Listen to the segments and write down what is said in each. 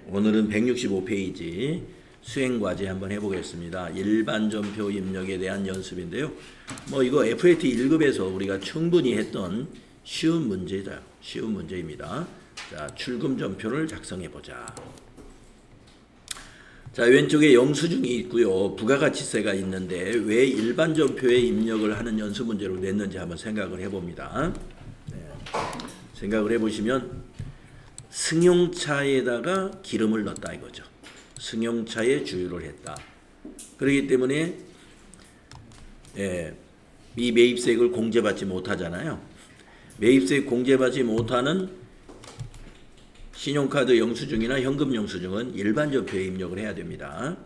오늘은 165페이지 수행과제 한번 해보겠습니다. 일반 전표 입력에 대한 연습인데요. 이거 FAT 1급에서 우리가 충분히 했던 쉬운 문제다. 쉬운 문제입니다. 자, 출금 전표를 작성해보자. 자, 왼쪽에 영수증이 있고요. 부가가치세가 있는데 왜 일반 전표에 입력을 하는 연습 문제로 냈는지 한번 생각을 해봅니다. 생각을 해보시면 승용차에다가 기름을 넣었다 이거죠. 승용차에 주유를 했다. 그렇기 때문에 이 매입세액을 공제받지 못하잖아요. 매입세액 공제받지 못하는 신용카드 영수증이나 현금 영수증은 일반 전표에 입력을 해야 됩니다.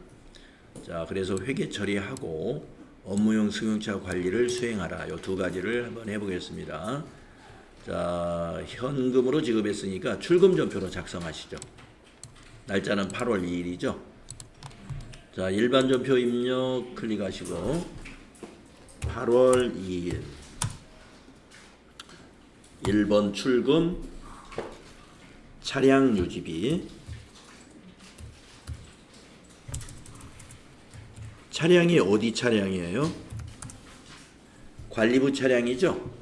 자, 그래서 회계 처리하고 업무용 승용차 관리를 수행하라. 이 두 가지를 한번 해보겠습니다. 자, 현금으로 지급했으니까 출금 전표로 작성하시죠. 날짜는 8월 2일이죠. 자, 일반 전표 입력 클릭하시고 8월 2일 1번 출금 차량 유지비. 차량이 어디 차량이에요? 관리부 차량이죠.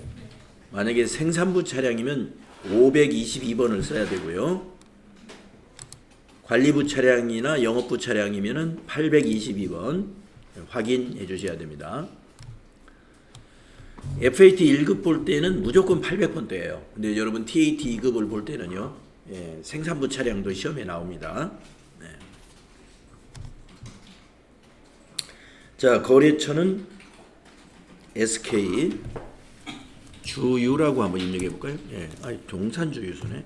만약에 생산부 차량이면 522번을 써야 되고요. 관리부 차량이나 영업부 차량이면 822번 확인해 주셔야 됩니다. FAT 1급 볼 때는 무조건 800번대예요. 근데 여러분 TAT 2급을 볼 때는요. 생산부 차량도 시험에 나옵니다. 자, 거래처는 SK 주유라고 한번 입력해 볼까요? 동산주유소네.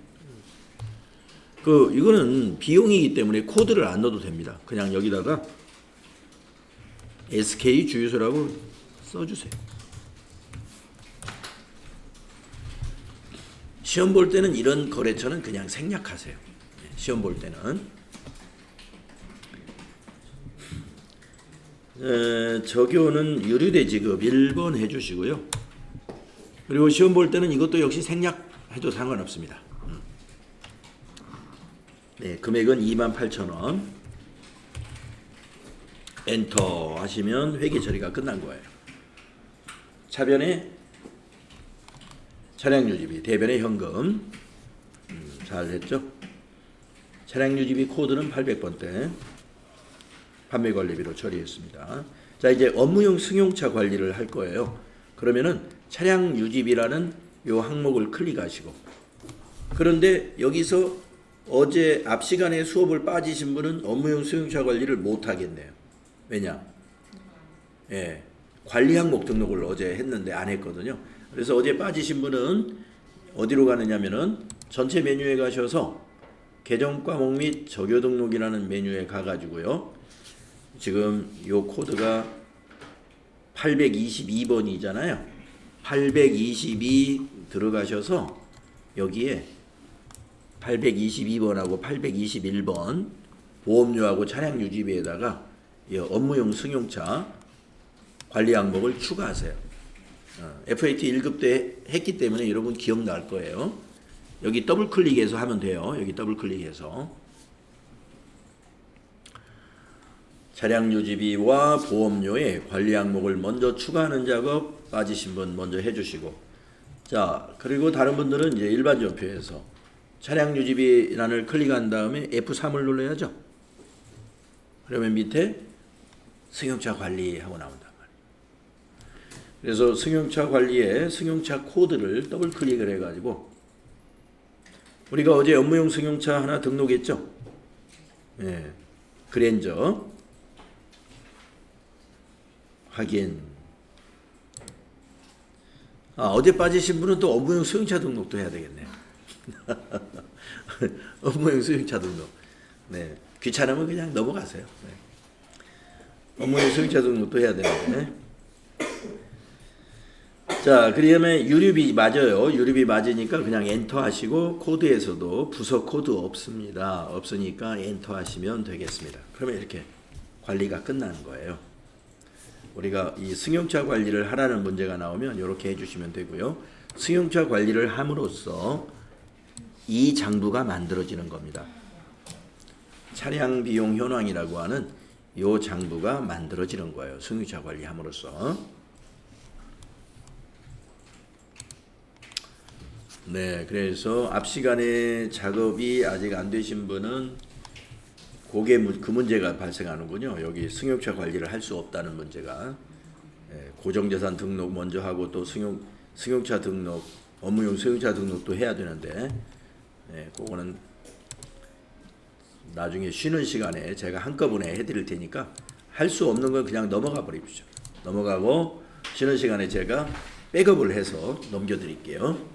이거는 비용이기 때문에 코드를 안 넣어도 됩니다. 그냥 여기다가 SK 주유소라고 써주세요. 시험 볼 때는 이런 거래처는 그냥 생략하세요. 시험 볼 때는. 적요는 유류대 지급 1번 해주시고요. 그리고 시험 볼 때는 이것도 역시 생략해도 상관없습니다. 네, 금액은 28,000원. 엔터 하시면 회계 처리가 끝난 거예요. 차변에 차량 유지비, 대변에 현금. 잘 했죠? 차량 유지비 코드는 800번대. 판매 관리비로 처리했습니다. 자, 이제 업무용 승용차 관리를 할 거예요. 그러면은 차량 유지비라는 요 항목을 클릭하시고, 그런데 여기서 어제 앞 시간에 수업을 빠지신 분은 업무용 승용차 관리를 못 하겠네요. 왜냐? 관리 항목 등록을 어제 했는데 안 했거든요. 그래서 어제 빠지신 분은 어디로 가느냐면은 전체 메뉴에 가셔서 계정 과목 및 적요 등록이라는 메뉴에 가가지고요. 지금 요 코드가 822번이잖아요. 822 들어가셔서 여기에 822번하고 821번 보험료하고 차량 유지비에다가 업무용 승용차 관리 항목을 추가하세요. FAT 1급 때 했기 때문에 여러분 기억날 거예요. 여기 더블 클릭해서 하면 돼요. 여기 더블 클릭해서 차량 유지비와 보험료에 관리 항목을 먼저 추가하는 작업 빠지신 분 먼저 해주시고, 자, 그리고 다른 분들은 이제 일반 전표에서 차량 유지비란을 클릭한 다음에 F3을 눌러야죠. 그러면 밑에 승용차 관리하고 나온단 말이에요. 그래서 승용차 관리에 승용차 코드를 더블 클릭을 해가지고 우리가 어제 업무용 승용차 하나 등록했죠. 그랜저 확인. 어제 빠지신 분은 또 업무용 승용차 등록도 해야 되겠네요. 업무용 승용차 등록. 네, 귀찮으면 그냥 넘어가세요. 업무용 승용차 등록도 해야 되는데. 자, 그다음에 유류비 맞아요. 유류비 맞으니까 그냥 엔터 하시고, 코드에서도 부서 코드 없습니다. 없으니까 엔터 하시면 되겠습니다. 그러면 이렇게 관리가 끝나는 거예요. 우리가 이 승용차 관리를 하라는 문제가 나오면 이렇게 해주시면 되고요. 승용차 관리를 함으로써 이 장부가 만들어지는 겁니다. 차량 비용 현황이라고 하는 요 장부가 만들어지는 거예요. 승용차 관리함으로써. 네, 그래서 앞 시간에 작업이 아직 안 되신 분은 그 문제가 발생하는군요. 여기 승용차 관리를 할 수 없다는 문제가. 고정자산 등록 먼저 하고 또 승용차 등록, 업무용 승용차 등록도 해야 되는데, 그거는 나중에 쉬는 시간에 제가 한꺼번에 해드릴 테니까 할 수 없는 건 그냥 넘어가 버리십시오. 넘어가고 쉬는 시간에 제가 백업을 해서 넘겨드릴게요.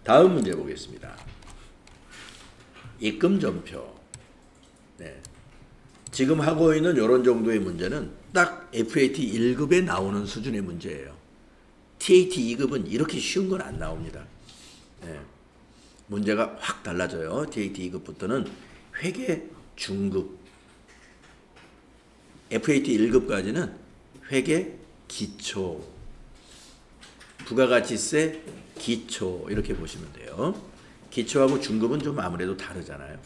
다음 문제 보겠습니다. 입금 전표. 네. 지금 하고 있는 이런 정도의 문제는 딱 FAT 1급에 나오는 수준의 문제예요. TAT 2급은 이렇게 쉬운 건 안 나옵니다. 네. 문제가 확 달라져요. TAT 2급부터는 회계 중급. FAT 1급까지는 회계 기초. 부가가치세 기초 이렇게 보시면 돼요. 기초하고 중급은 좀 아무래도 다르잖아요.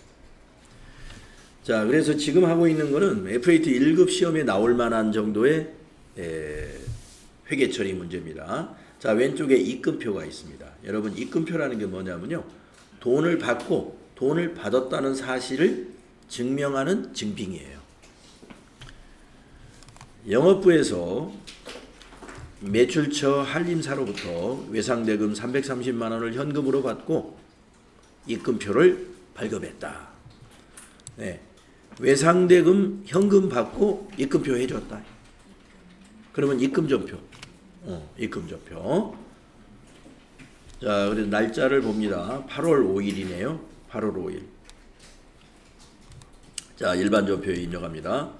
자, 그래서 지금 하고 있는 거는 FAT 1급 시험에 나올 만한 정도의 회계 처리 문제입니다. 자, 왼쪽에 입금표가 있습니다. 여러분, 입금표라는 게 뭐냐면요, 돈을 받고 돈을 받았다는 사실을 증명하는 증빙이에요. 영업부에서 매출처 한림사로부터 외상대금 330만 원을 현금으로 받고 입금표를 발급했다. 네. 외상대금 현금 받고 입금표 해줬다. 그러면 입금전표. 입금전표. 자, 그래서 날짜를 봅니다. 8월 5일이네요. 8월 5일. 자, 일반전표에 입력합니다.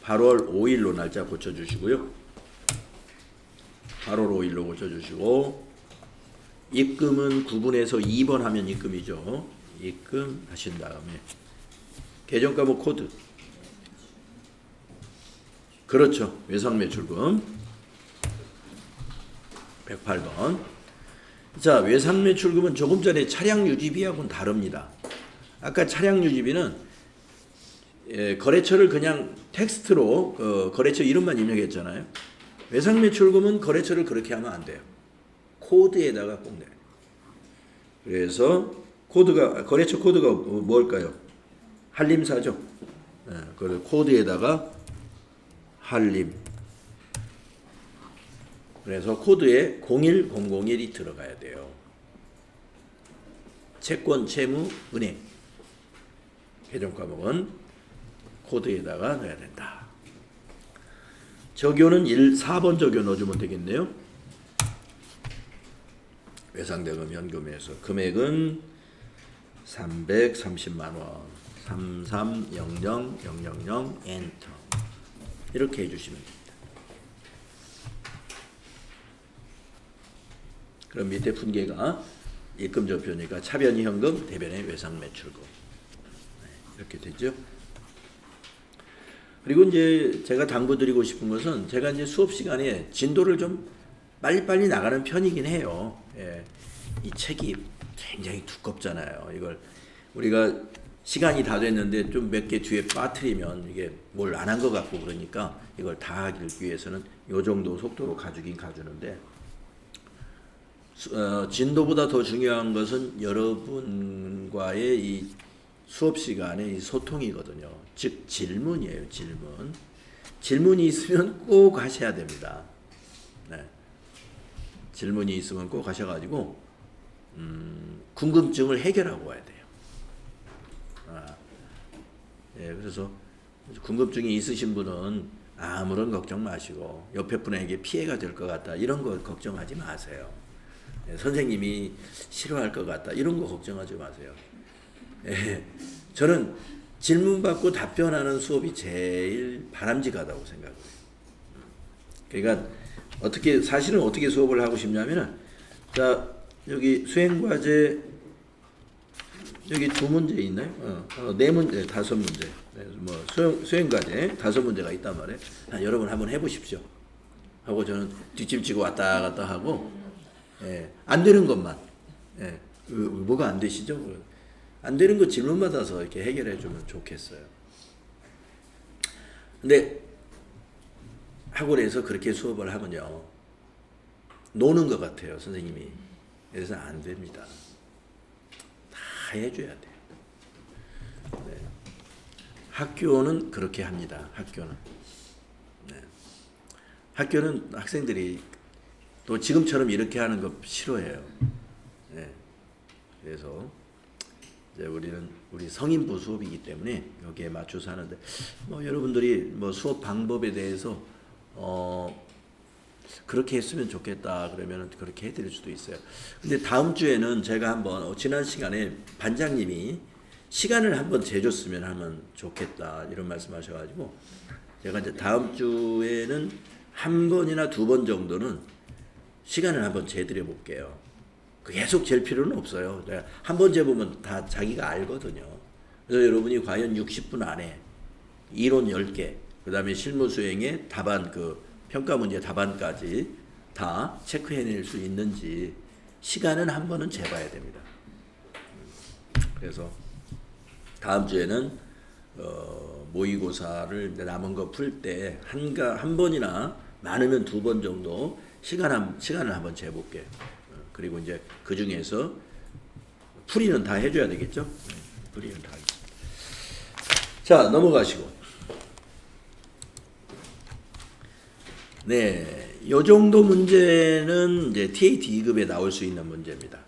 8월 5일로 날짜 고쳐주시고요. 8월 5일로 고쳐주시고, 입금은 9분에서 2번 하면 입금이죠. 입금 하신 다음에 계정과목 코드. 그렇죠. 외상매출금 108번. 자, 외상매출금은 조금 전에 차량유지비하고는 다릅니다. 아까 차량유지비는 거래처를 그냥 텍스트로 거래처 이름만 입력했잖아요. 외상매출금은 거래처를 그렇게 하면 안 돼요. 코드에다가 꼭 내요. 그래서 거래처 코드가 뭘까요? 한림사죠. 그래서 코드에다가 한림. 그래서 코드에 01001이 들어가야 돼요. 채권, 채무, 은행. 계정 과목은 코드에다가 넣어야 된다. 적요는 4번 적요 넣어주면 되겠네요. 외상대금 현금에서 금액은 330만 원. 3300000 엔터. 이렇게 해주시면 됩니다. 그럼 밑에 분계가 입금전표니까 차변이 현금, 대변의 외상매출금. 이렇게 되죠. 그리고 이제 제가 당부드리고 싶은 것은, 제가 이제 수업 시간에 진도를 좀 빨리빨리 나가는 편이긴 해요. 이 책이 굉장히 두껍잖아요. 이걸 우리가 시간이 다 됐는데 좀 몇 개 뒤에 빠뜨리면 이게 뭘 안 한 것 같고, 그러니까 이걸 다 하기 위해서는 요 정도 속도로 가주긴 가주는데, 진도보다 더 중요한 것은 여러분과의 이 수업 시간의 이 소통이거든요. 즉 질문이에요. 질문. 질문이 있으면 꼭 하셔야 됩니다. 네. 질문이 있으면 꼭 하셔가지고 궁금증을 해결하고 와야 돼요. 그래서 궁금증이 있으신 분은 아무런 걱정 마시고, 옆에 분에게 피해가 될 것 같다 이런 거 걱정하지 마세요. 선생님이 싫어할 것 같다 이런 거 걱정하지 마세요. 저는 질문 받고 답변하는 수업이 제일 바람직하다고 생각해요. 그러니까 사실은 어떻게 수업을 하고 싶냐면은, 자, 여기 수행과제 여기 2문제 있나요? 4문제, 5문제. 뭐 수행과제 5문제가 있단 말이에요. 여러분 한번 해보십시오. 하고 저는 뒷짐지고 왔다 갔다 하고, 안 되는 것만, 뭐가 안 되시죠? 안 되는 거 질문 받아서 이렇게 해결해 주면 좋겠어요. 근데 학원에서 그렇게 수업을 하면요, 노는 것 같아요, 선생님이. 그래서 안 됩니다. 다 해줘야 돼요. 네. 학교는 그렇게 합니다. 학교는. 네. 학교는 학생들이 또 지금처럼 이렇게 하는 거 싫어해요. 네. 그래서 이제 우리 성인부 수업이기 때문에 여기에 맞춰서 하는데, 뭐 여러분들이 뭐 수업 방법에 대해서 그렇게 했으면 좋겠다 그러면 그렇게 해드릴 수도 있어요. 근데 다음 주에는 제가 한번 지난 시간에 반장님이 시간을 한번 재줬으면 하면 좋겠다 이런 말씀하셔가지고 제가 이제 다음 주에는 한 번이나 두 번 정도는 시간을 한번 재드려 볼게요. 계속 잴 필요는 없어요. 한 번 재보면 다 자기가 알거든요. 그래서 여러분이 과연 60분 안에 이론 10개, 그 다음에 실무 수행의 답안, 평가 문제 답안까지 다 체크해낼 수 있는지 시간은 한 번은 재봐야 됩니다. 그래서 다음 주에는 모의고사를 남은 거 풀 때 한 번이나 많으면 두 번 정도 시간을 한번 재볼게요. 그리고 이제 그 중에서 풀이는 다 해줘야 되겠죠? 풀이는 다. 자, 넘어가시고. 네, 요 정도 문제는 이제 TAT 2급에 나올 수 있는 문제입니다.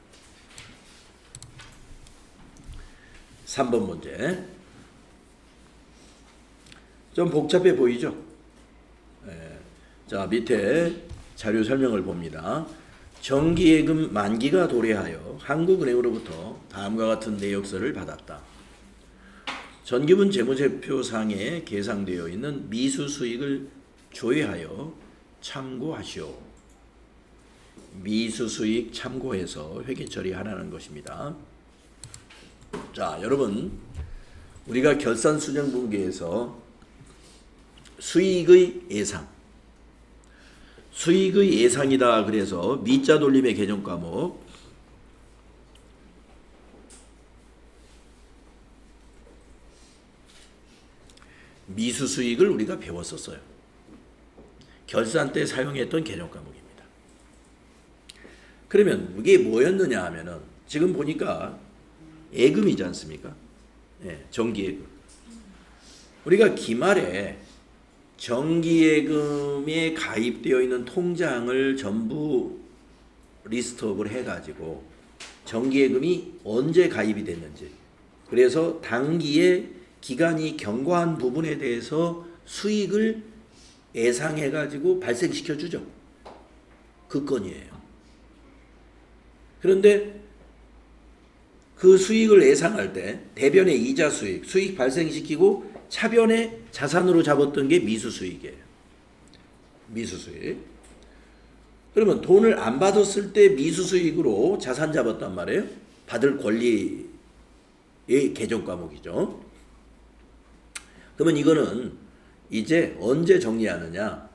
3번 문제. 좀 복잡해 보이죠? 네. 자, 밑에 자료 설명을 봅니다. 정기예금 만기가 도래하여 한국은행으로부터 다음과 같은 내역서를 받았다. 전기분 재무제표상에 계상되어 있는 미수수익을 조회하여 참고하시오. 미수수익 참고해서 회계 처리하라는 것입니다. 자, 여러분, 우리가 결산수정분기에서 수익의 예상, 수익의 예상이다 그래서 미자 돌림의 개정 과목 미수수익을 우리가 배웠었어요. 결산 때 사용했던 개정 과목입니다. 그러면 이게 뭐였느냐 하면은 지금 보니까 예금이지 않습니까? 네, 정기예금. 우리가 기말에 정기예금에 가입되어 있는 통장을 전부 리스트업을 해가지고 정기예금이 언제 가입이 됐는지, 그래서 당기에 기간이 경과한 부분에 대해서 수익을 예상해가지고 발생시켜주죠. 그 건이에요. 그런데 그 수익을 예상할 때 대변의 이자 수익 발생시키고 차변의 자산으로 잡았던 게 미수수익이에요. 미수수익. 그러면 돈을 안 받았을 때 미수수익으로 자산 잡았단 말이에요. 받을 권리의 개정 과목이죠. 그러면 이거는 이제 언제 정리하느냐?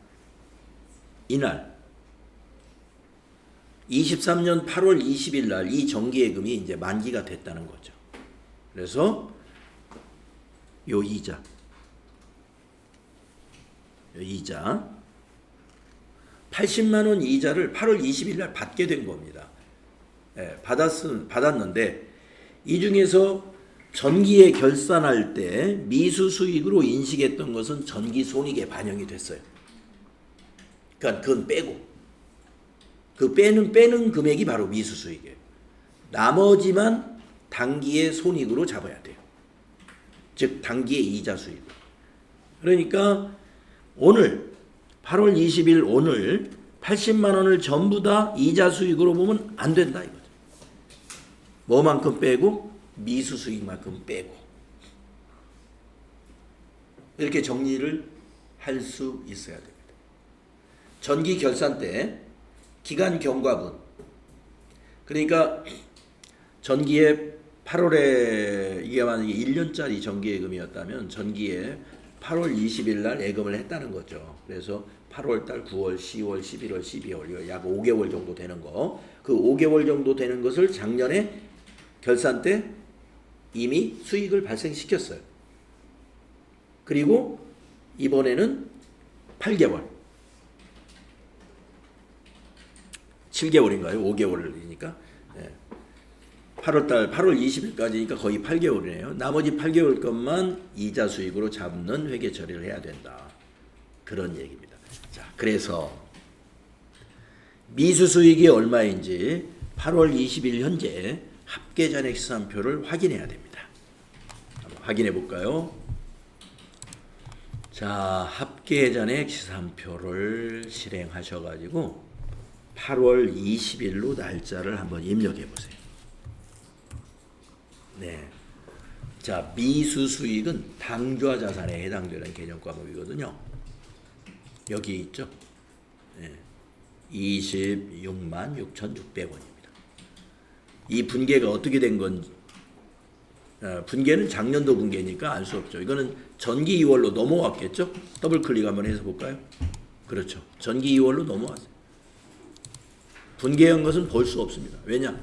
이날 23년 8월 20일 날 이 정기예금이 이제 만기가 됐다는 거죠. 그래서 요 이자 80만 원 이자를 8월 20일 날 받게 된 겁니다. 예, 받았는데 이 중에서 전기에 결산할 때 미수수익으로 인식했던 것은 전기손익에 반영이 됐어요. 그러니까 그건 빼고, 그 빼는 금액이 바로 미수수익이에요. 나머지만 단기의 손익으로 잡아야 돼요. 즉 단기의 이자 수익. 그러니까 오늘 8월 20일 오늘 80만 원을 전부 다 이자 수익으로 보면 안 된다 이거죠. 뭐만큼 빼고? 미수 수익만큼 빼고. 이렇게 정리를 할 수 있어야 됩니다. 전기 결산 때 기간 경과분, 그러니까 전기에 8월에 이게 만약에 1년짜리 전기예금이었다면 전기에 8월 20일 날 예금을 했다는 거죠. 그래서 8월 달, 9월, 10월, 11월, 12월 약 5개월 정도 되는 거, 그 5개월 정도 되는 것을 작년에 결산 때 이미 수익을 발생시켰어요. 그리고 이번에는 8개월, 7개월인가요? 5개월이니까 8월 20일까지니까 거의 8개월이네요. 나머지 8개월 것만 이자 수익으로 잡는 회계 처리를 해야 된다. 그런 얘기입니다. 자, 그래서 미수 수익이 얼마인지 8월 20일 현재 합계잔액 시산표를 확인해야 됩니다. 한번 확인해 볼까요? 자, 합계잔액 시산표를 실행하셔가지고 8월 20일로 날짜를 한번 입력해 보세요. 네. 자, 미수 수익은 당좌 자산에 해당되는 개념 과목이거든요. 여기 있죠. 네. 26만 6,600원입니다. 이 분계가 어떻게 된 건지, 분계는 작년도 분계니까 알 수 없죠. 이거는 전기 2월로 넘어왔겠죠? 더블 클릭 한번 해서 볼까요? 그렇죠. 전기 2월로 넘어왔어요. 분계한 것은 볼 수 없습니다. 왜냐?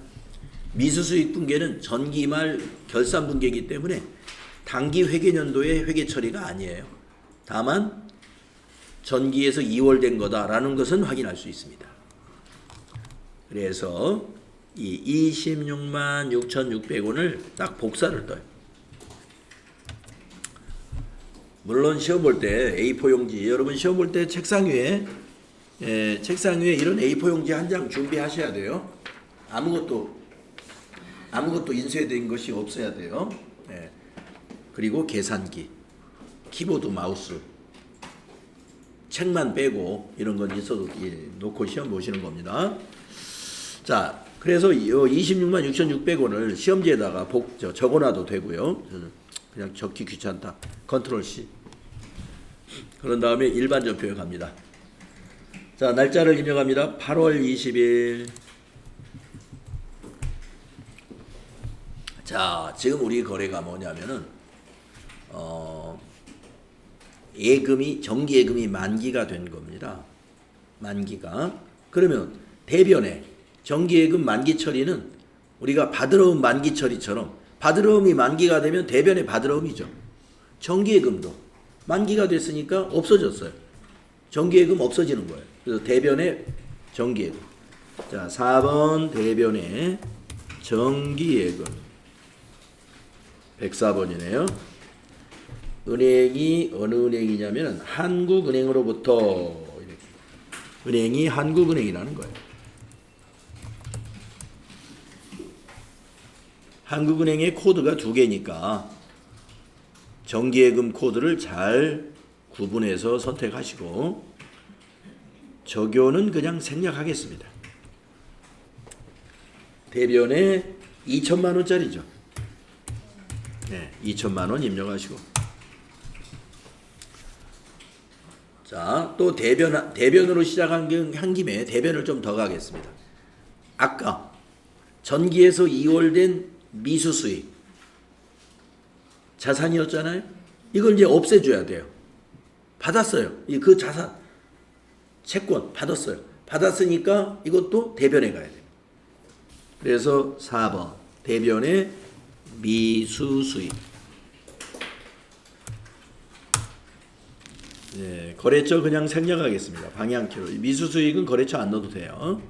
미수수익 분계는 전기 말 결산 분계이기 때문에 당기 회계년도의 회계 처리가 아니에요. 다만 전기에서 2월 된 거다라는 것은 확인할 수 있습니다. 그래서 이 26만 6,600원을 딱 복사를 떠요. 물론 시험 볼 때 A4 용지, 여러분 시험 볼 때 책상 위에 이런 A4 용지 한 장 준비하셔야 돼요. 아무것도 인쇄된 것이 없어야 돼요. 그리고 계산기, 키보드, 마우스, 책만 빼고 이런 건 있어도 놓고 시험 보시는 겁니다. 자, 그래서 26만 6,600원을 시험지에다가 적어놔도 되고요. 그냥 적기 귀찮다. 컨트롤 C. 그런 다음에 일반 전표에 갑니다. 자, 날짜를 입력합니다. 8월 20일. 자, 지금 우리 거래가 뭐냐면은 정기 예금이 만기가 된 겁니다. 만기가. 그러면 대변에 정기 예금 만기 처리는 우리가 바드러움 만기 처리처럼 바드러움이 만기가 되면 대변에 바드러움이죠. 정기 예금도 만기가 됐으니까 없어졌어요. 정기 예금 없어지는 거예요. 그래서 대변에 정기 예금. 자, 4번 대변에 정기 예금. 104번이네요. 은행이 어느 은행이냐면 한국은행으로부터 이렇게. 은행이 한국은행이라는 거예요. 한국은행의 코드가 2개니까 정기예금 코드를 잘 구분해서 선택하시고 적요는 그냥 생략하겠습니다. 대변에 2천만 원짜리죠. 네, 2천만 원 입력하시고. 자, 또 대변으로 시작한 김에 대변을 좀 더 가겠습니다. 아까 전기에서 2월 된 미수 수익 자산이었잖아요. 이걸 이제 없애줘야 돼요. 받았어요. 그 자산 채권 받았어요. 받았으니까 이것도 대변에 가야 돼요. 그래서 4번 대변에 미수 수익. 네, 거래처 그냥 생략하겠습니다. 방향키로. 미수 수익은 거래처 안 넣어도 돼요.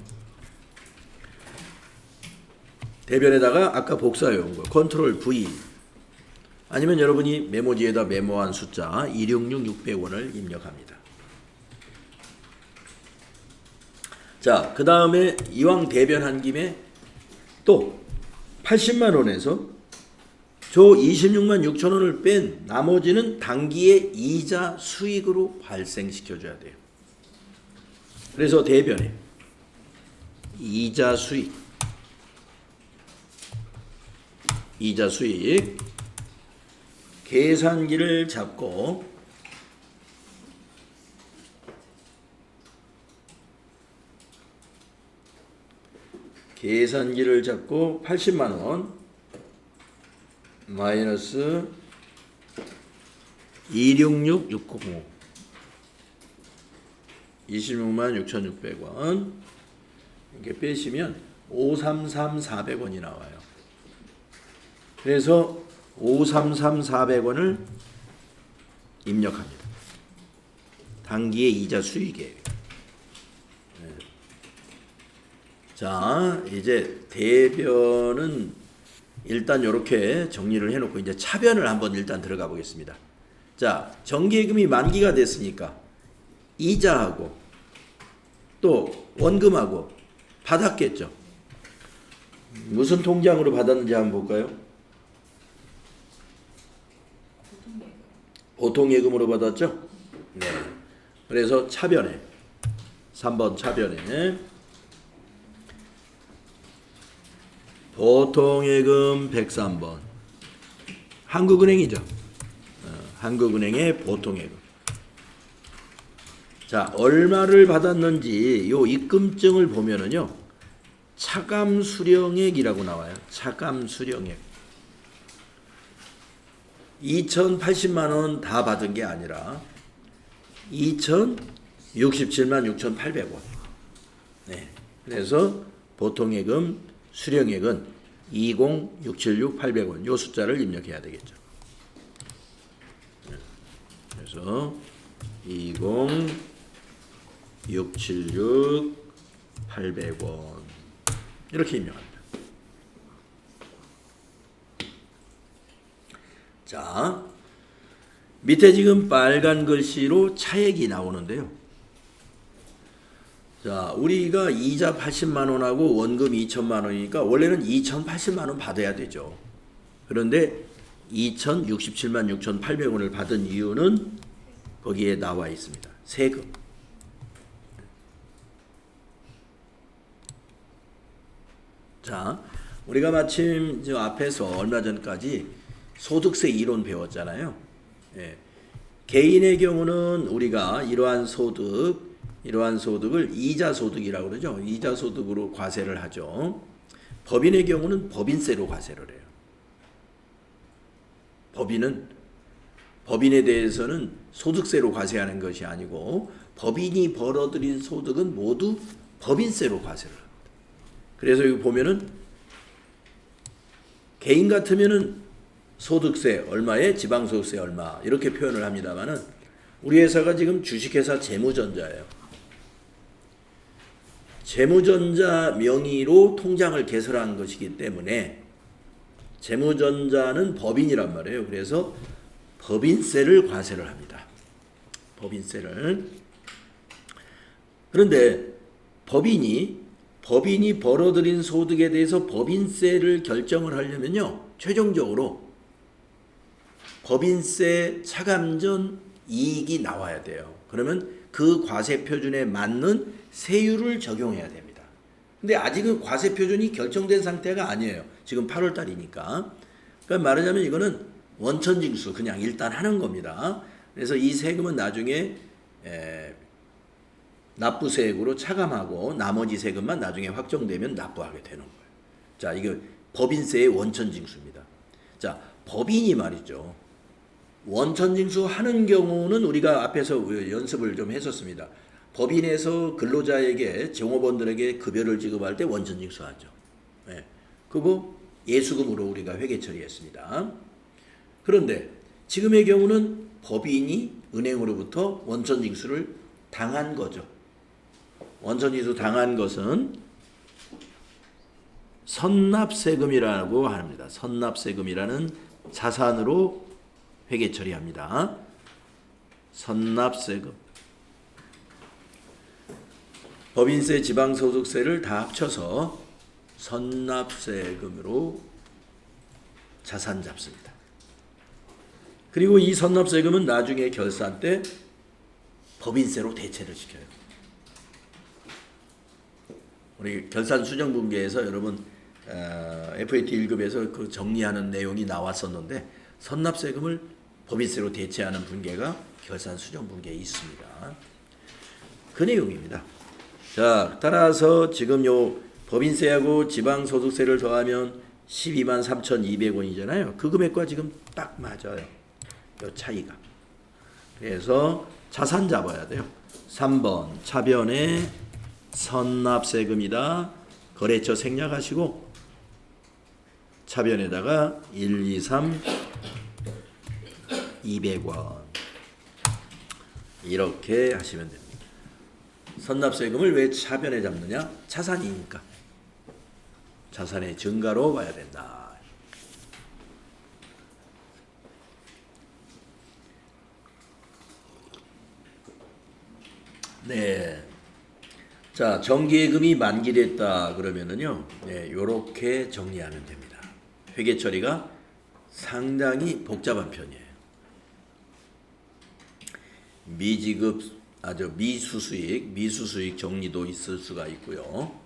대변에다가 아까 복사해 온 거 컨트롤 V 아니면 여러분이 메모지에다 메모한 숫자 266600원을 입력합니다. 자, 그 다음에 이왕 대변한 김에 또 80만 원에서 저 26만 6천 원을 뺀 나머지는 단기의 이자 수익으로 발생시켜줘야 돼요. 그래서 대변에 이자 수익 계산기를 잡고 계산기를 잡고 80만 원 마이너스 266605 26만 6,600원 이렇게 빼시면 533400원이 나와요. 그래서 533,400원을 입력합니다. 단기의 이자 수익이에요. 자, 이제 대변은 일단 이렇게 정리를 해놓고 이제 차변을 한번 일단 들어가 보겠습니다. 자, 정기예금이 만기가 됐으니까 이자하고 또 원금하고 받았겠죠. 무슨 통장으로 받았는지 한번 볼까요? 보통예금으로 받았죠? 네. 그래서 차변에 3번 차변에 보통예금 103번 한국은행이죠. 한국은행의 보통예금. 자, 얼마를 받았는지 요 입금증을 보면은요. 차감수령액이라고 나와요. 차감수령액. 2,080만 원 다 받은 게 아니라 2,067만 6,800원. 네. 그래서 보통예금 수령액은 20676,800원. 요 숫자를 입력해야 되겠죠. 그래서 20676,800원 이렇게 입력합니다. 자, 밑에 지금 빨간 글씨로 차액이 나오는데요. 자, 우리가 이자 80만 원하고 원금 2천만 원이니까 원래는 2,080만 원 받아야 되죠. 그런데 2,067만 6,800원을 받은 이유는 거기에 나와 있습니다. 세금. 자, 우리가 마침 저 앞에서 얼마 전까지 소득세 이론 배웠잖아요. 예. 개인의 경우는 우리가 이러한 소득을 이자소득이라고 그러죠. 이자소득으로 과세를 하죠. 법인의 경우는 법인세로 과세를 해요. 법인에 대해서는 소득세로 과세하는 것이 아니고 법인이 벌어들인 소득은 모두 법인세로 과세를 합니다. 그래서 여기 보면은 개인 같으면은 소득세 얼마에 지방소득세 얼마 이렇게 표현을 합니다만은 우리 회사가 지금 주식회사 재무전자예요. 재무전자 명의로 통장을 개설한 것이기 때문에 재무전자는 법인이란 말이에요. 그래서 법인세를 과세를 합니다. 법인세를. 그런데 법인이 벌어들인 소득에 대해서 법인세를 결정을 하려면요. 최종적으로 법인세 차감전 이익이 나와야 돼요. 그러면 그 과세 표준에 맞는 세율을 적용해야 됩니다. 근데 아직은 과세 표준이 결정된 상태가 아니에요. 지금 8월 달이니까. 그러니까 말하자면 이거는 원천징수 그냥 일단 하는 겁니다. 그래서 이 세금은 나중에 납부세액으로 차감하고 나머지 세금만 나중에 확정되면 납부하게 되는 거예요. 자, 이거 법인세의 원천징수입니다. 자, 법인이 말이죠. 원천징수 하는 경우는 우리가 앞에서 연습을 좀 했었습니다. 법인에서 근로자에게 종업원들에게 급여를 지급할 때 원천징수하죠. 네. 그거 예수금으로 우리가 회계 처리했습니다. 그런데 지금의 경우는 법인이 은행으로부터 원천징수를 당한 거죠. 원천징수 당한 것은 선납세금이라고 합니다. 선납세금이라는 자산으로 회계 처리합니다. 선납세금. 법인세, 지방소득세를 다 합쳐서 선납세금으로 자산 잡습니다. 그리고 이 선납세금은 나중에 결산 때 법인세로 대체를 시켜요. 우리 결산수정분계에서 여러분 FAT 1급에서 그 정리하는 내용이 나왔었는데 선납세금을 법인세로 대체하는 분계가 결산수정분계에 있습니다. 그 내용입니다. 자, 따라서 지금 요 법인세하고 지방소득세를 더하면 12만 3,200원이잖아요. 그 금액과 지금 딱 맞아요. 요 차이가. 그래서 자산 잡아야 돼요. 3번 차변에 선납세금이다. 거래처 생략하시고 차변에다가 1, 2, 3 200원 이렇게 하시면 됩니다. 선납세금을 왜 차변에 잡느냐? 자산이니까. 자산의 증가로 봐야 된다. 네. 자, 정기예금이 만기됐다 그러면은요, 네, 요렇게 정리하면 됩니다. 회계 처리가 상당히 복잡한 편이에요. 미지급, 미수수익 정리도 있을 수가 있고요.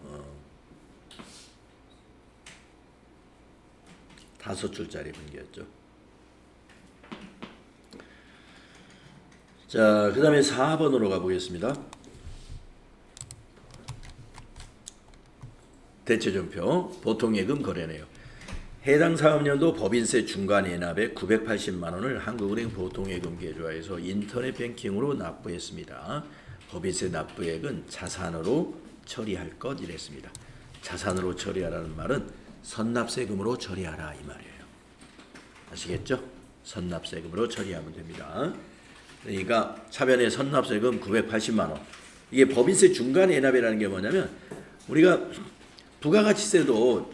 5줄짜리 분기였죠. 자, 그 다음에 4번으로 가보겠습니다. 대체전표 보통예금 거래네요. 해당 사업년도 법인세 중간예납액 980만 원을 한국은행 보통예금 계좌에서 인터넷 뱅킹으로 납부했습니다. 법인세 납부액은 자산으로 처리할 것 이랬습니다. 자산으로 처리하라는 말은 선납세금으로 처리하라 이 말이에요. 아시겠죠? 선납세금으로 처리하면 됩니다. 그러니까 차변에 선납세금 980만 원. 이게 법인세 중간예납이라는 게 뭐냐면 우리가 부가가치세도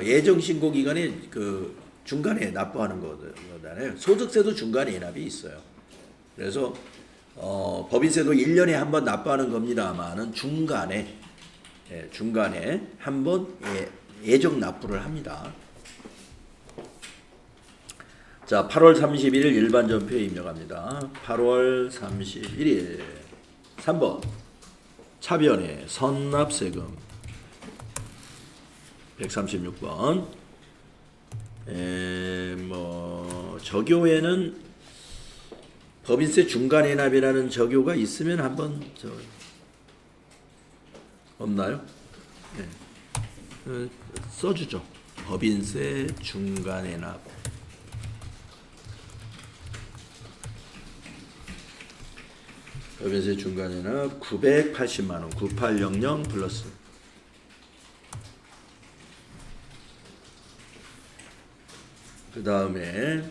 예정신고 기간에 그 중간에 납부하는 거잖아요. 소득세도 중간에 예납이 있어요. 그래서 법인세도 1년에 한 번 납부하는 겁니다만은 중간에 한 번 예정 납부를 합니다. 자, 8월 31일 일반 전표에 입력합니다. 8월 31일 3번 차변에 선납세금 136번 저교에는 법인세 중간예납이라는 저교가 있으면 한번 없나요? 네. 써주죠. 법인세 중간예납 법인세 중간예납 980만 원 9800 플러스 그 다음에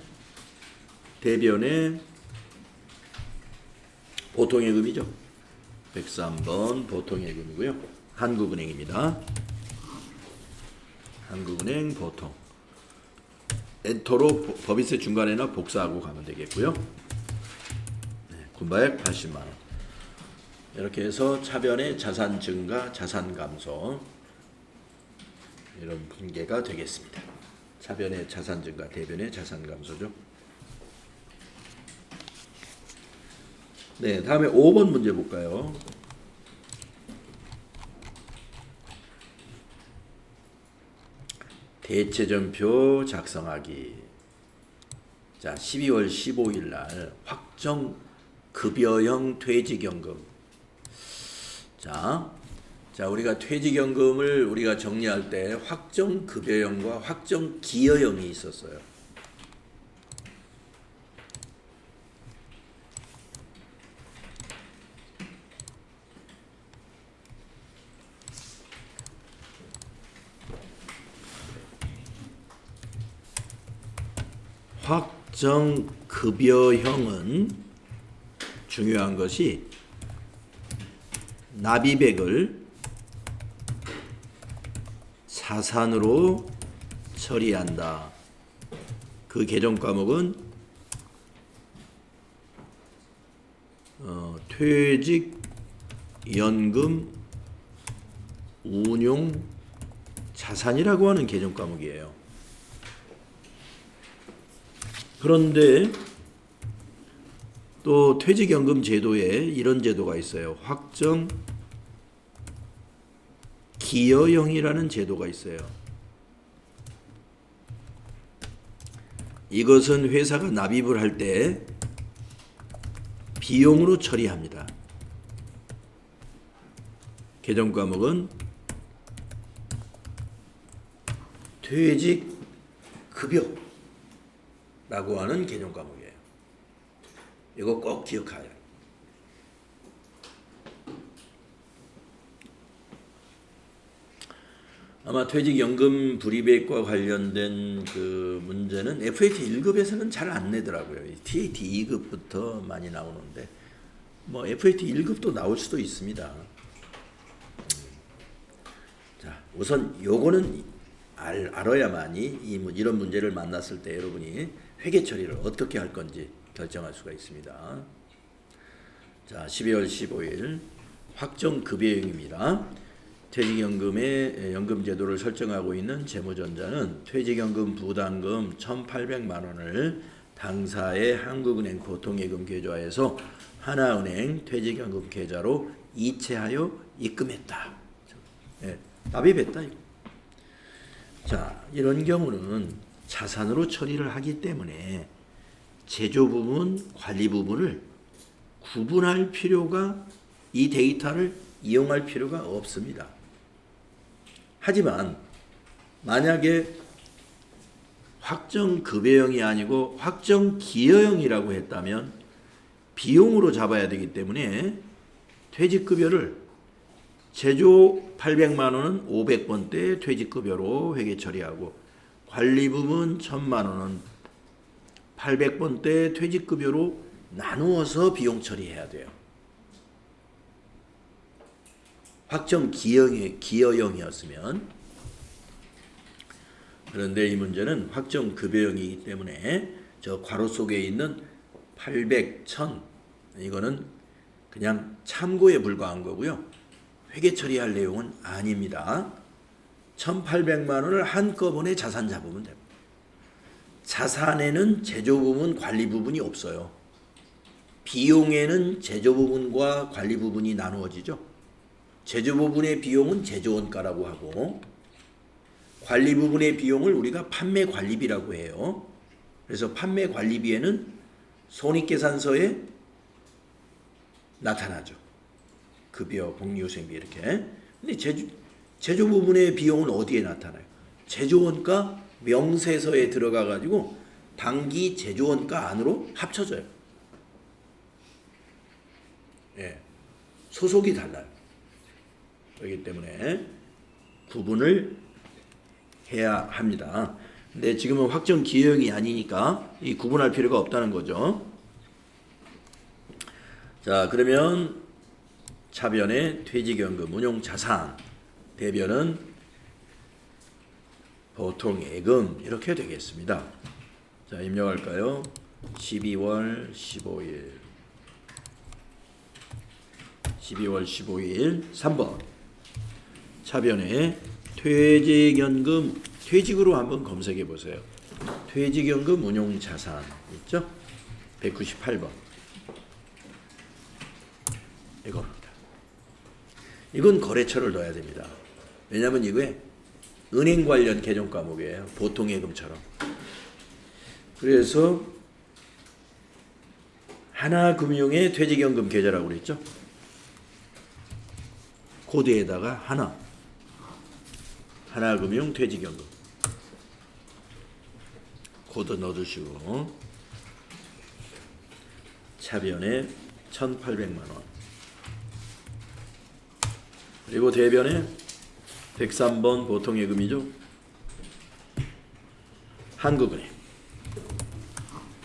대변에 보통예금이죠. 103번 보통예금이고요. 한국은행입니다. 한국은행 보통 엔터로 법인세 중간에나 복사하고 가면 되겠고요. 네, 군바액 80만 원. 이렇게 해서 차변의 자산 증가, 자산 감소 이런 분계가 되겠습니다. 차변의 자산 증가, 대변의 자산 감소죠. 네, 다음에 5번 문제 볼까요? 대체전표 작성하기. 자, 12월 15일 날 확정 급여형 퇴직연금. 자, 우리가 퇴직연금을 우리가 정리할 때 확정 급여형과 확정 기여형이 있었어요. 확정 급여형은 중요한 것이 납입액을 자산으로 처리한다. 그 개정 과목은 퇴직연금 운용 자산이라고 하는 개정 과목이에요. 그런데 또 퇴직연금 제도에 이런 제도가 있어요. 확정 기여형이라는 제도가 있어요. 이것은 회사가 납입을 할 때 비용으로 처리합니다. 개정 과목은 퇴직급여라고 하는 개정 과목이에요. 이거 꼭 기억해야 해요. 아마 퇴직연금 불이백과 관련된 그 문제는 FAT 1급에서는 잘 안 내더라고요. TAT 2급부터 많이 나오는데 뭐 FAT 1급도 나올 수도 있습니다. 자, 우선 요거는 알아야만이 이런 문제를 만났을 때 여러분이 회계 처리를 어떻게 할 건지 결정할 수가 있습니다. 자, 12월 15일 확정급여형입니다. 퇴직연금의 연금제도를 설정하고 있는 재무전자는 퇴직연금 부담금 1,800만 원을 당사의 한국은행 보통예금 계좌에서 하나은행 퇴직연금 계좌로 이체하여 입금했다. 네, 납입했다. 자, 이런 경우는 자산으로 처리를 하기 때문에 제조 부분, 관리 부분을 구분할 필요가, 이 데이터를 이용할 필요가 없습니다. 하지만 만약에 확정급여형이 아니고 확정기여형이라고 했다면 비용으로 잡아야 되기 때문에 퇴직급여를 제조 800만 원은 500번대 퇴직급여로 회계 처리하고 관리 부분 1000만 원은 800번대 퇴직급여로 나누어서 비용 처리해야 돼요. 확정기여형이었으면. 그런데 이 문제는 확정급여형이기 때문에 저 괄호 속에 있는 800, 1000 이거는 그냥 참고에 불과한 거고요. 회계 처리할 내용은 아닙니다. 1,800만 원을 한꺼번에 자산 잡으면 됩니다. 자산에는 제조 부분, 관리 부분이 없어요. 비용에는 제조 부분과 관리 부분이 나누어지죠. 제조 부분의 비용은 제조원가라고 하고 관리 부분의 비용을 우리가 판매관리비라고 해요. 그래서 판매관리비에는 손익계산서에 나타나죠. 급여, 복리후생비 이렇게. 근데 제조 부분의 비용은 어디에 나타나요? 제조원가 명세서에 들어가 가지고 당기 제조원가 안으로 합쳐져요. 예. 소속이 달라요. 그렇기 때문에 구분을 해야 합니다. 근데 지금은 확정 기여형이 아니니까 이 구분할 필요가 없다는 거죠. 자, 그러면 차변에 퇴직연금 운용자산, 대변은 보통예금 이렇게 되겠습니다. 자, 입력할까요? 12월 15일 3번 차변에 퇴직연금, 퇴직으로 한번 검색해 보세요. 퇴직연금 운용자산 있죠? 198번 이겁니다. 이건 거래처를 넣어야 됩니다. 왜냐하면 이게 은행 관련 개정 과목이에요. 보통예금처럼. 그래서 하나금융의 퇴직연금 계좌라고 그랬죠? 코드에다가 하나금융 퇴직연금 코드 넣어주시고 차변에 1,800만 원 그리고 대변에 103번 보통예금이죠. 한국은행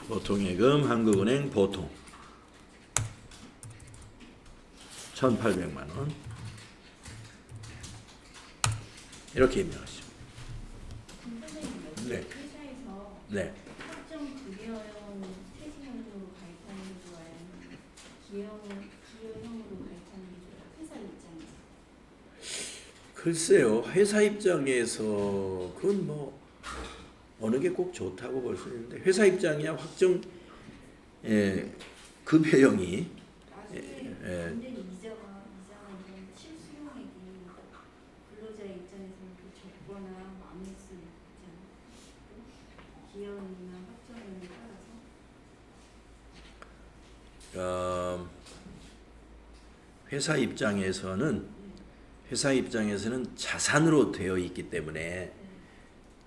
보통예금 한국은행 보통 1,800만 원 이렇게 입력하시죠. 네. 회사에서 네. 확정급여형 퇴직연금으로 가입하는 게 좋아요? 기여형으로 가입하는 게 좋아요? 회사 입장에서. 글쎄요. 회사 입장에서 그건 뭐 어느 게 꼭 좋다고 볼 수 있는데 회사 입장이야 확정 급여형이 근데 이자가 이런 실수용액이 근로자 입장에서는 그 적거나 많을 수 있잖아요. 기여형이나 확정형에 따라서. 회사 입장에서는 자산으로 되어 있기 때문에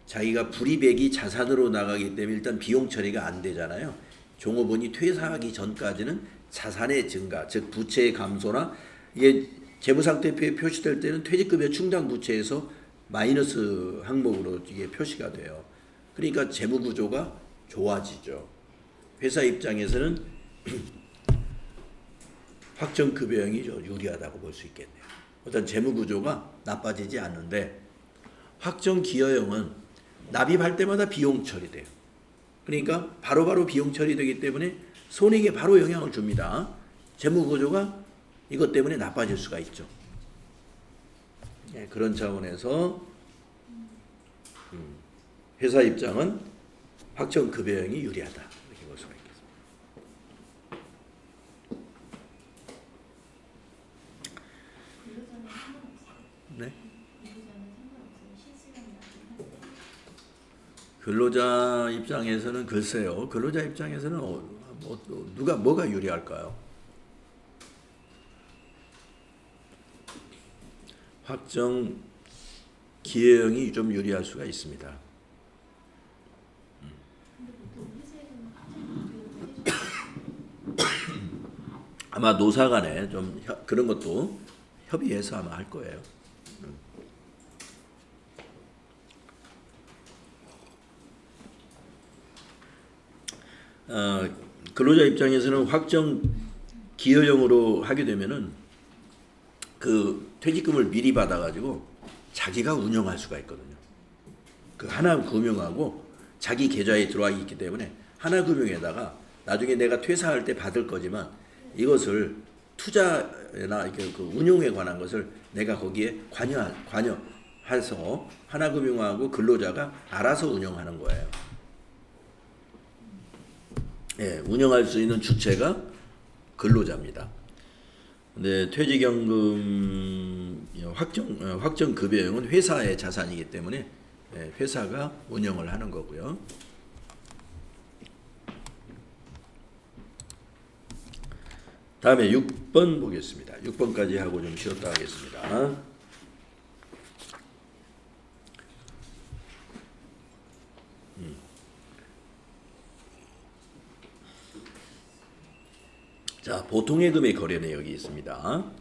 자기가 불이백이 자산으로 나가기 때문에 일단 비용 처리가 안 되잖아요. 종업원이 퇴사하기 전까지는 자산의 증가, 즉 부채의 감소나 이게 재무상태표에 표시될 때는 퇴직급여 충당 부채에서 마이너스 항목으로 이게 표시가 돼요. 그러니까 재무 구조가 좋아지죠. 회사 입장에서는 확정급여형이 유리하다고 볼 수 있겠네요. 일단 재무 구조가 나빠지지 않는데 확정기여형은 납입할 때마다 비용 처리돼요. 그러니까 바로바로 비용 처리되기 때문에 손익에 바로 영향을 줍니다. 재무 구조가 이것 때문에 나빠질 수가 있죠. 예, 그런 차원에서 회사 입장은 확정급여형이 유리하다 이렇게 볼 수가 있겠습니다. 근로자는 상관없어요. 네? 근로자는 상관없어요. 실수령 나중에 할 때. 근로자 입장에서는 글쎄요. 근로자 입장에서는 누가 뭐가 유리할까요? 확정 기여형이 좀 유리할 수가 있습니다. 근데 보통 회사에서는 확정급여를 해줘요. 아마 노사 간에 좀 그런 것도 협의해서 아마 할 거예요. 근로자 입장에서는 확정 기여형으로 하게 되면은 그 퇴직금을 미리 받아가지고 자기가 운영할 수가 있거든요. 그 하나금융하고 자기 계좌에 들어와 있기 때문에 하나금융에다가 나중에 내가 퇴사할 때 받을 거지만 이것을 투자나 그 운용에 관한 것을 내가 거기에 관여해서 하나금융하고 근로자가 알아서 운영하는 거예요. 예, 운영할 수 있는 주체가 근로자입니다. 근데 퇴직연금 확정급여형은 회사의 자산이기 때문에 회사가 운영을 하는 거고요. 다음에 6번 보겠습니다. 6번까지 하고 좀 쉬었다 하겠습니다. 자, 보통예금의 거래 내역이 있습니다.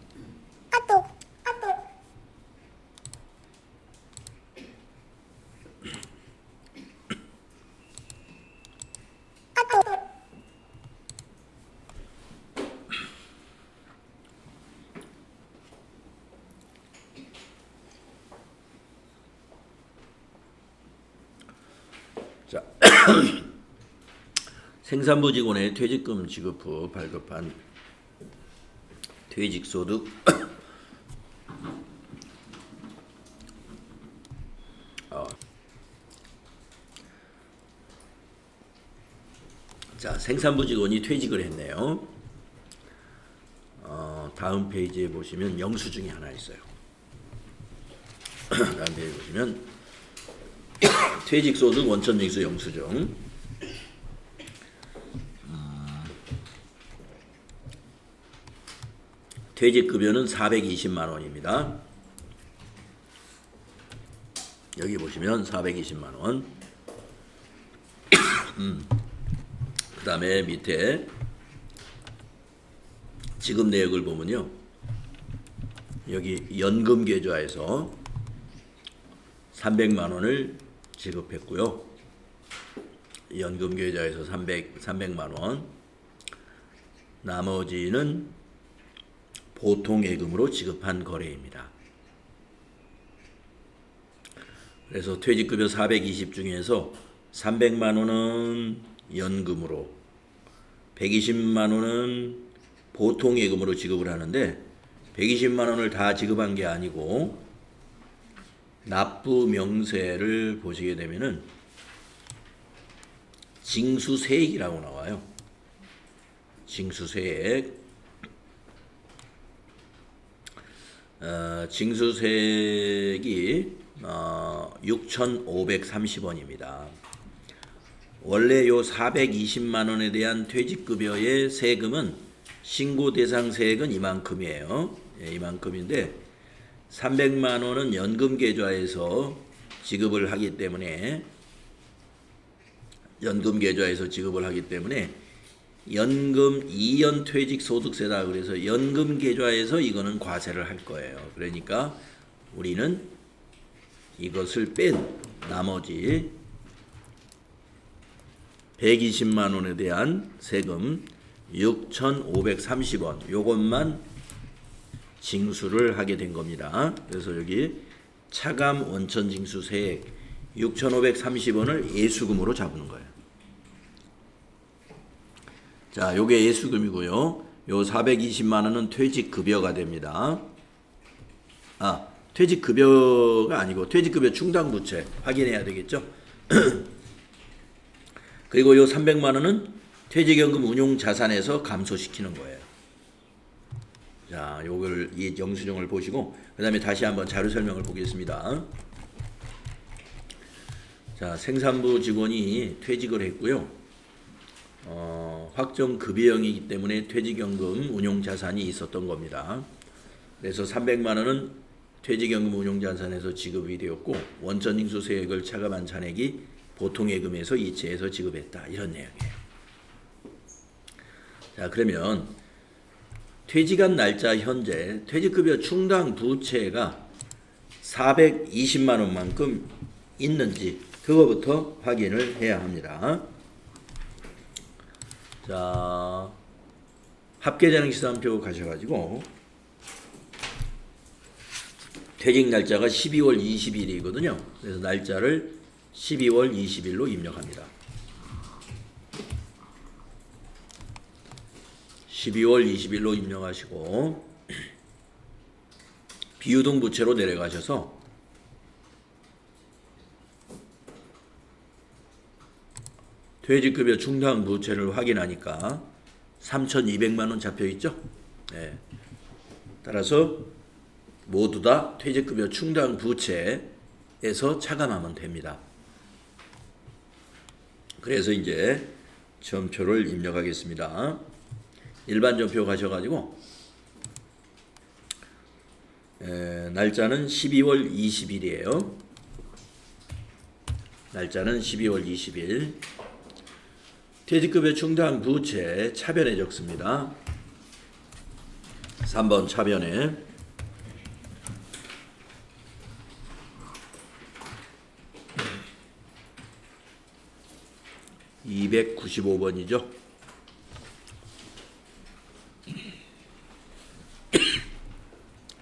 자, 생산부 직원의 퇴직금 지급 후 발급한 퇴직소득 자, 생산부 직원이 퇴직을 했네요. 다음 페이지에 보시면 영수증이 하나 있어요. 다음 페이지에 보시면 퇴직소득 원천징수 영수증. 퇴직급여는 420만 원입니다. 여기 보시면 420만 원. 그 다음에 밑에 지급 내역을 보면요. 여기 연금 계좌에서 300만 원을 지급했고요. 연금 계좌에서 300만 원. 나머지는 보통 예금으로 지급한 거래입니다. 그래서 퇴직급여 420 중에서 300만 원은 연금으로, 120만 원은 보통 예금으로 지급을 하는데 120만 원을 다 지급한 게 아니고 납부 명세를 보시게 되면은 징수세액이라고 나와요. 징수세액. 징수세액이 6,530원입니다. 원래 요 420만 원에 대한 퇴직급여의 세금은 신고 대상 세액은 이만큼이에요. 예, 이만큼인데 300만 원은 연금 계좌에서 지급을 하기 때문에 연금 연금 2년 퇴직 소득세다. 그래서 연금 계좌에서 이거는 과세를 할 거예요. 그러니까 우리는 이것을 뺀 나머지 120만 원에 대한 세금 6,530원 요것만 징수를 하게 된 겁니다. 그래서 여기 차감 원천 징수 세액 6,530원을 예수금으로 잡는 거예요. 자, 요게 예수금이고요. 요 420만 원은 퇴직급여가 됩니다. 아, 퇴직급여가 아니고 퇴직급여 충당부채 확인해야 되겠죠? 그리고 요 300만 원은 퇴직연금 운용자산에서 감소시키는 거예요. 자, 요걸 이 영수증을 보시고 그 다음에 다시 한번 자료 설명을 보겠습니다. 자, 생산부 직원이 퇴직을 했고요. 확정급여형이기 때문에 퇴직연금 운용자산이 있었던 겁니다. 그래서 300만 원은 퇴직연금 운용자산에서 지급이 되었고 원천징수세액을 차감한 잔액이 보통예금에서 이체해서 지급했다. 이런 내용이에요. 자, 그러면 퇴직한 날짜 현재 퇴직급여 충당 부채가 420만 원만큼 있는지 그거부터 확인을 해야 합니다. 자, 합계자능시산표 가셔가지고 퇴직 날짜가 12월 20일이거든요. 그래서 날짜를 12월 20일로 입력합니다. 12월 20일로 입력하시고 비유동 부채로 내려가셔서 퇴직급여 충당 부채를 확인하니까 3,200만 원 잡혀 있죠? 네. 따라서 모두 다 퇴직급여 충당 부채에서 차감하면 됩니다. 그래서 이제 전표를 입력하겠습니다. 일반 전표 가셔가지고 날짜는 12월 20일이에요. 날짜는 12월 20일. 퇴직급여 충당 부채 차변에 적습니다. 3번 차변에 (295번이죠)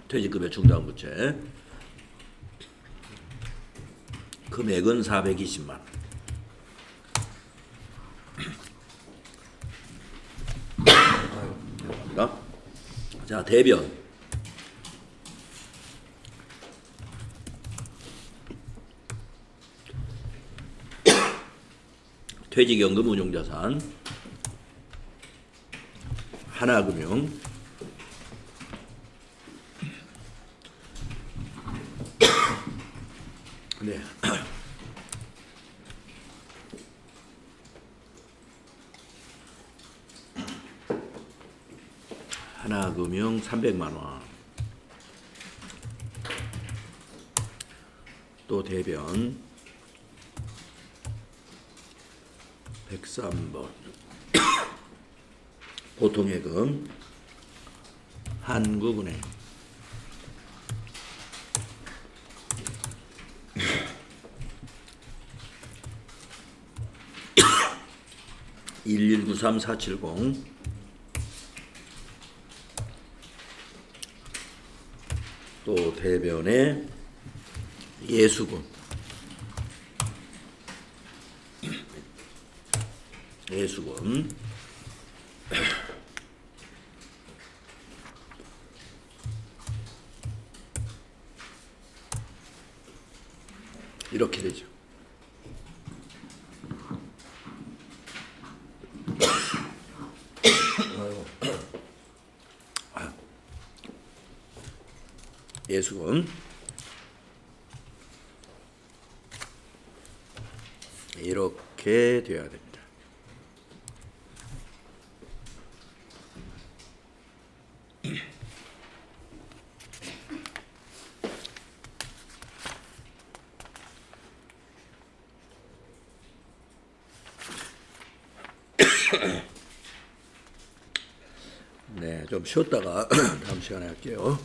퇴직급여 충당 부채 금액은 420만 원. 자, 대변 퇴직연금 운용자산 하나금융 네. 하나금융 300만 원. 또 대변 103번 보통예금 한국은행 (1193470) 또 대변에 예수금 이렇게 되죠. 예수금 이렇게 되어야 됩니다. 네, 좀 쉬었다가 다음 시간에 할게요.